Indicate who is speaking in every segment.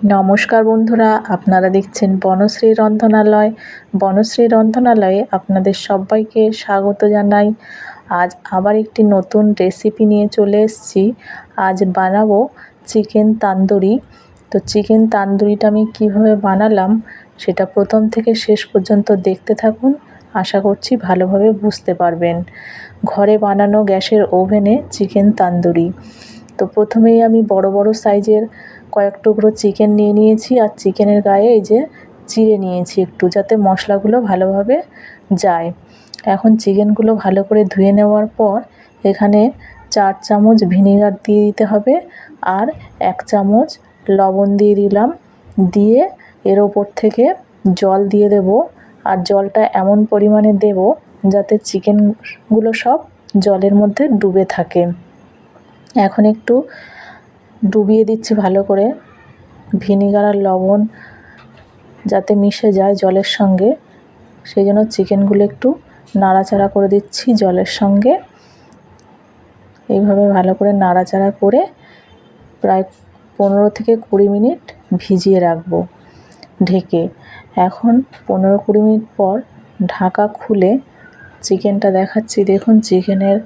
Speaker 1: নমস্কার বন্ধুরা, আপনারা দেখছেন বনশ্রী রন্ধনালয়। বনশ্রী রন্ধনালয়ে আপনাদের সবাইকে স্বাগত জানাই। আজ আবার একটি নতুন রেসিপি নিয়ে চলে এসেছি। আজ বানাবো চিকেন তান্দুরি। তো চিকেন তান্দুরিটা আমি কীভাবে বানালাম সেটা প্রথম থেকে শেষ পর্যন্ত দেখতে থাকুন। আশা করছি ভালোভাবে বুঝতে পারবেন। ঘরে বানানো গ্যাসের ওভেনে চিকেন তান্দুরি। তো প্রথমেই আমি বড় বড় সাইজের কয়েক টুকরো চিকেন নিয়ে নিয়েছি, আর চিকেনের গায়ে এই যে চিড়ে নিয়েছি একটু, যাতে মশলাগুলো ভালোভাবে যায়। এখন চিকেনগুলো ভালো করে ধুয়ে নেওয়ার পর এখানে 4 চামচ ভিনেগার দিয়ে দিতে হবে, আর 1 চামচ লবণ দিয়ে দিলাম। দিয়ে এর ওপর থেকে জল দিয়ে দেব, আর জলটা এমন পরিমাণে দেব যাতে চিকেনগুলো সব জলের মধ্যে ডুবে থাকে। এখন একটু ডুবিয়ে দিচ্ছি ভালো করে, ভিনেগার আর লবণ যাতে মিশে যায় জলের সঙ্গে, সেই জন্য চিকেনগুলো একটু নাড়াচাড়া করে দিচ্ছি জলের সঙ্গে। এইভাবে ভালো করে নাড়াচাড়া করে প্রায় 15 থেকে 20 মিনিট ভিজিয়ে রাখবো ঢেকে। এখন 15-20 মিনিট পর ঢাকা খুলে চিকেনটা দেখাচ্ছি। দেখুন চিকেনের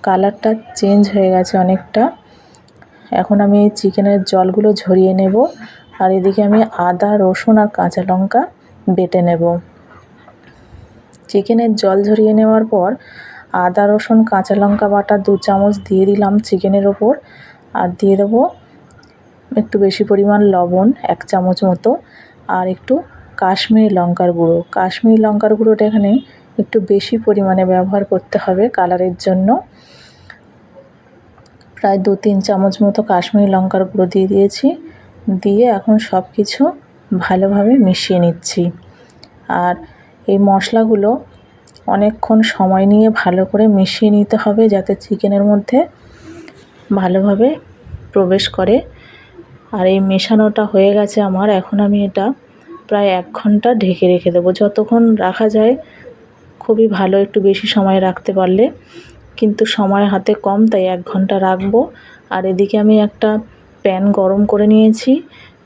Speaker 1: কালারটা চেঞ্জ হয়ে গেছে অনেকটা। এখন আমি এই চিকেনের জলগুলো ঝরিয়ে নেব, আর এদিকে আমি আদা, রসুন আর কাঁচা লঙ্কা বেটে নেব। চিকেনের জল ঝরিয়ে নেওয়ার পর আদা, রসুন, কাঁচা লঙ্কা বাটা 2 চামচ দিয়ে দিলাম চিকেনের ওপর, আর দিয়ে দেবো একটু বেশি পরিমাণ লবণ 1 চামচ মতো, আর একটু কাশ্মীরি লঙ্কার গুঁড়ো। কাশ্মীরি লঙ্কার গুঁড়োটা এখানে একটু বেশি পরিমাণে ব্যবহার করতে হবে কালারের জন্য। প্রায় 2-3 চামচ মতো কাশ্মীরি লঙ্কার গুঁড়ো দিয়ে দিয়েছি। দিয়ে এখন সব কিছু ভালোভাবে মিশিয়ে নিচ্ছি। আর এই মশলাগুলো অনেকক্ষণ সময় নিয়ে ভালো করে মিশিয়ে নিতে হবে, যাতে চিকেনের মধ্যে ভালোভাবে প্রবেশ করে। আর এই মেশানোটা হয়ে গেছে আমার। এখন আমি এটা প্রায় 1 ঘন্টা ঢেকে রেখে দেবো। যতক্ষণ রাখা যায় খুবই ভালো, একটু বেশি সময় রাখতে পারলে, কিন্তু সময় হাতে কম, তাই 1 ঘন্টা রাখবো। আর এদিকে আমি একটা প্যান গরম করে নিয়েছি,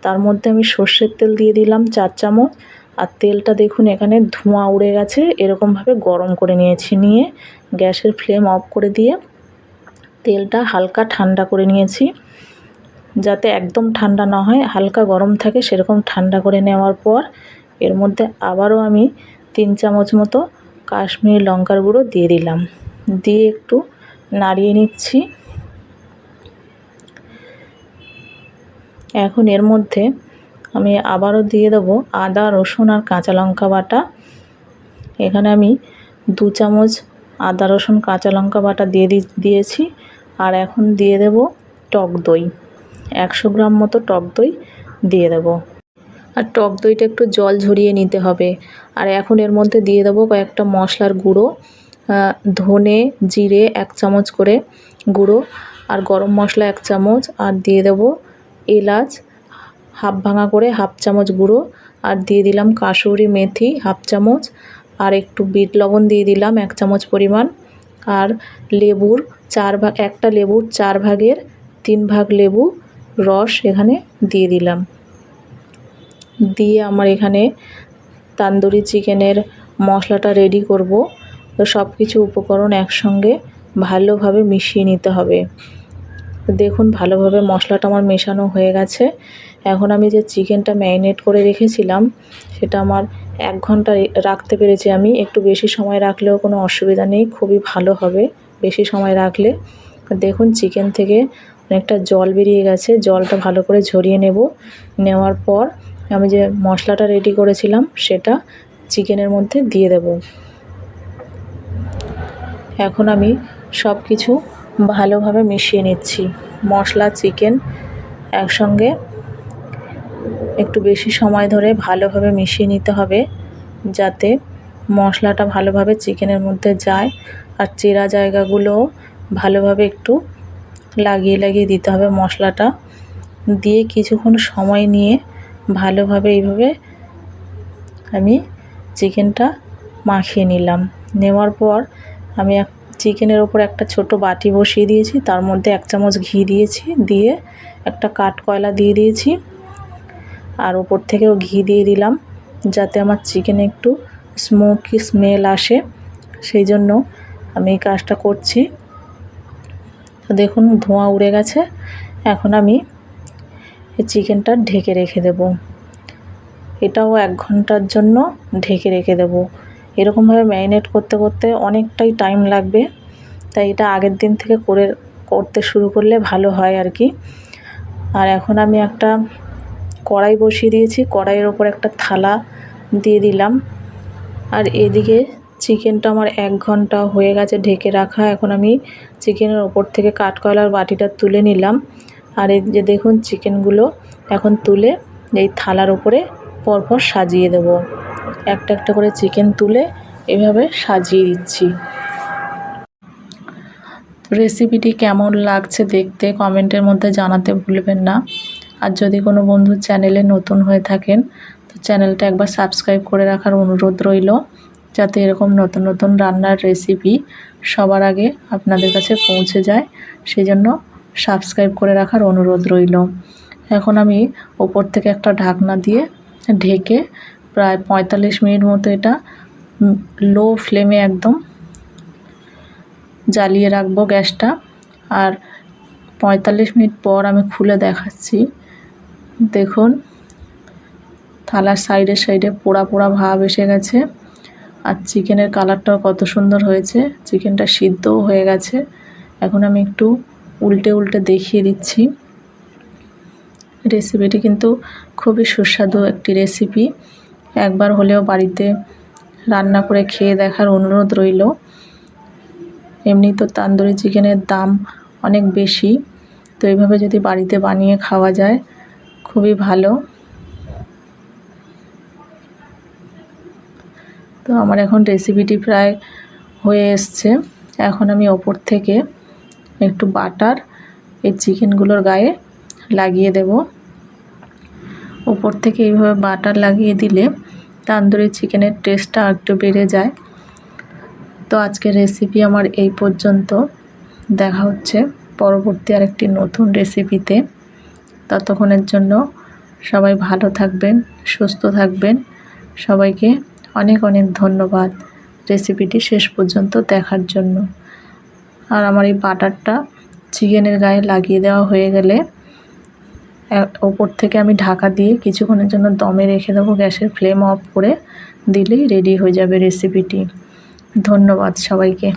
Speaker 1: তার মধ্যে আমি সর্ষের তেল দিয়ে দিলাম 4 চামচ। আর তেলটা দেখুন এখানে ধোঁয়া উড়ে গেছে, এরকমভাবে গরম করে নিয়েছি। নিয়ে গ্যাসের ফ্লেম অফ করে দিয়ে তেলটা হালকা ঠান্ডা করে নিয়েছি, যাতে একদম ঠান্ডা না হয়, হালকা গরম থাকে, সেরকম ঠান্ডা করে নেওয়ার পর এর মধ্যে আবারও আমি 3 চামচ মতো কাশ্মীরি লঙ্কার গুঁড়ো দিয়ে দিলাম। দিয়ে একটু নাড়িয়ে নিচ্ছি। এখন এর মধ্যে আমি আবারও দিয়ে দেবো আদা, রসুন আর কাঁচা লঙ্কা বাটা। এখানে আমি 2 চামচ আদা, রসুন, কাঁচা লঙ্কা বাটা দিয়েছি। আর এখন দিয়ে দেব টক দই, 100 গ্রাম মতো টক দই দিয়ে দেব। আর টক দইটা একটু জল ঝরিয়ে নিতে হবে। আর এখন এর মধ্যে দিয়ে দেবো কয়েকটা মশলার গুঁড়ো, ধনে, জিরে 1 চামচ করে গুঁড়ো, আর গরম মশলা 1 চামচ, আর দিয়ে দেবো এলাচ হাফ ভাঙা করে 1/2 চামচ গুঁড়ো, আর দিয়ে দিলাম কাসুরি মেথি 1/2 চামচ, আর একটু বিট লবণ দিয়ে দিলাম 1 চামচ পরিমাণ। আর লেবুর একটা লেবুর 4 ভাগের 3 ভাগ লেবু রস এখানে দিয়ে দিলাম। দিয়ে আমার এখানে তান্দুরি চিকেনের মশলাটা রেডি করব। তো সব কিছু উপকরণ একসঙ্গে ভালোভাবে মিশিয়ে নিতে হবে। দেখুন ভালোভাবে মশলাটা আমার মেশানো হয়ে গেছে। এখন আমি যে চিকেনটা ম্যারিনেট করে রেখেছিলাম সেটা আমার 1 ঘন্টা রাখতে পেরেছি আমি। একটু বেশি সময় রাখলেও কোনো অসুবিধা নেই, খুবই ভালো হবে বেশি সময় রাখলে। দেখুন চিকেন থেকে অনেকটা জল বেরিয়ে গেছে, জলটা ভালো করে ঝরিয়ে নেওয়ার পর আমি যে মশলাটা রেডি করেছিলাম সেটা চিকেনের মধ্যে দিয়ে দেব। এখন আমি সব কিছু ভালোভাবে মিশিয়ে নিচ্ছি। মশলা, চিকেন একসঙ্গে একটু বেশি সময় ধরে ভালোভাবে মিশিয়ে নিতে হবে, যাতে মশলাটা ভালোভাবে চিকেনের মধ্যে যায়। আর চেরা জায়গাগুলোও ভালোভাবে একটু লাগিয়ে দিতে হবে মশলাটা। দিয়ে কিছুক্ষণ সময় নিয়ে ভালোভাবে এইভাবে আমি চিকেনটা মাখিয়ে নিলাম। নেওয়ার পর আমি চিকেনের ওপর একটা ছোট বাটি বসিয়ে দিয়েছি, তার মধ্যে 1 চামচ ঘি দিয়েছি, দিয়ে একটা কাঠ কয়লা দিয়ে দিয়েছি। আর ওপর থেকেও ঘি দিয়ে দিলাম, যাতে আমার চিকেনে একটু স্মোকি স্মেল আসে, সেই জন্য আমি এই কাজটা করছি। তো দেখুন ধোঁয়া উড়ে গেছে। এখন আমি এই চিকেনটা ঢেকে রেখে দেব। এটাও 1 ঘন্টার জন্য ঢেকে রেখে দেব। এরকমভাবে ম্যারিনেট করতে করতে অনেকটাই টাইম লাগবে, তাই এটা আগের দিন থেকে করতে শুরু করলে ভালো হয় আর কি। আর এখন আমি একটা কড়াই বসিয়ে দিয়েছি, কড়াইয়ের ওপর একটা থালা দিয়ে দিলাম। আর এদিকে চিকেনটা আমার 1 ঘন্টা হয়ে গেছে ঢেকে রাখা। এখন আমি চিকেনের ওপর থেকে কাঠকয়লার বাটিটা তুলে নিলাম। আর এই যে দেখুন চিকেনগুলো এখন তুলে এই থালার ওপরে পরপর সাজিয়ে দেব। একটা একটা করে চিকেন তুলে এভাবে সাজিয়ে দিচ্ছি। রেসিপিটি কেমন লাগছে দেখতে কমেন্টের মধ্যে জানাতে ভুলবেন না। আর যদি কোনো বন্ধু চ্যানেলে নতুন হয়ে থাকেন তো চ্যানেলটা একবার সাবস্ক্রাইব করে রাখার অনুরোধ রইল, যাতে এরকম নতুন নতুন রান্নার রেসিপি সবার আগে আপনাদের কাছে পৌঁছে যায়, সেই জন্য সাবস্ক্রাইব করে রাখার অনুরোধ রইল। এখন আমি ওপর থেকে একটা ঢাকনা দিয়ে ঢেকে প্রায় 45 মিনিট মতো এটা লো ফ্লেমে একদম জ্বালিয়ে রাখবো গ্যাসটা। আর 45 মিনিট পর আমি খুলে দেখাচ্ছি। দেখুন থালার সাইডে সাইডে পোড়া পোড়া ভাব এসে গেছে। আর চিকেনের কালারটাও কত সুন্দর হয়েছে, চিকেনটা সিদ্ধও হয়ে গেছে। এখন আমি একটু উল্টে উল্টে দেখিয়ে দিচ্ছি। রেসিপিটি কিন্তু খুবই সুস্বাদু একটি রেসিপি, একবার হলেও বাড়িতে রান্না করে খেয়ে দেখার অনুরোধ রইল। এমনি তো তান্দুরি চিকেনের দাম অনেক বেশি, তো এইভাবে যদি বাড়িতে বানিয়ে খাওয়া যায় খুবই ভালো। তো আমার এখন রেসিপিটি প্রায় হয়ে এসছে। এখন আমি ওপর থেকে একটু বাটার এই চিকেনগুলোর গায়ে লাগিয়ে দেব। ওপর থেকে এইভাবে বাটার লাগিয়ে দিলে তান্দুরি চিকেনের টেস্টটা একটু বেড়ে যায়। তো আজকের রেসিপি আমার এই পর্যন্ত। দেখা হচ্ছে পরবর্তী আরেকটি নতুন রেসিপিতে। ততক্ষণের জন্য সবাই ভালো থাকবেন, সুস্থ থাকবেন। সবাইকে অনেক অনেক ধন্যবাদ রেসিপিটি শেষ পর্যন্ত দেখার জন্য। আর আমার এই বাটারটা চিকেনের গায়ে লাগিয়ে দেওয়া হয়ে গেলে ওপর থেকে আমি ঢাকা দিয়ে কিছুক্ষণের জন্য দমে রেখে দেবো। গ্যাসের ফ্লেম অফ করে দিলেই রেডি হয়ে যাবে রেসিপিটি। ধন্যবাদ সবাইকে।